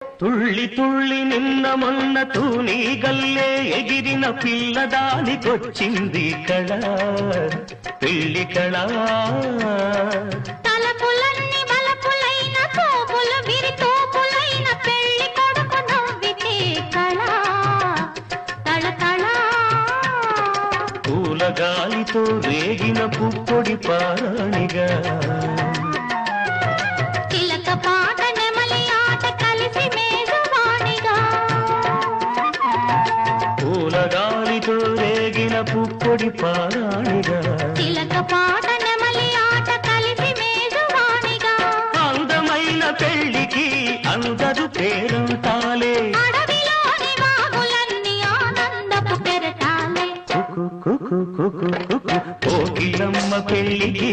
తుళ్ళి తుళ్ళి నిన్న మొన్న తూనీ గల్లే ఎగిరిన పిల్లదానికొచ్చింది కళ, పెళ్లి కళ. తలపులన్నీ బలపులైన తోపులు విరి తోపులైన పెళ్లి కొడుకు నవ్వితే కళ, కళ కళ. పూల గాలితో రేగిన పుప్పొడి పారాణిగా, చిలక పాట నెమలి ఆట కలిసి మేజవాణిగా. పూల గాలితో రేగిన పుప్పొడి పారాణిగా, చిలక పాట నెమలి ఆట కలిసి మేజవాణిగా. అందమైన పెళ్లికి అందరు పేరంటాలే, అడవిలోని వాగులన్నీ ఆనందపు కెరటాలే. కోకిలమ్మ పెళ్లికి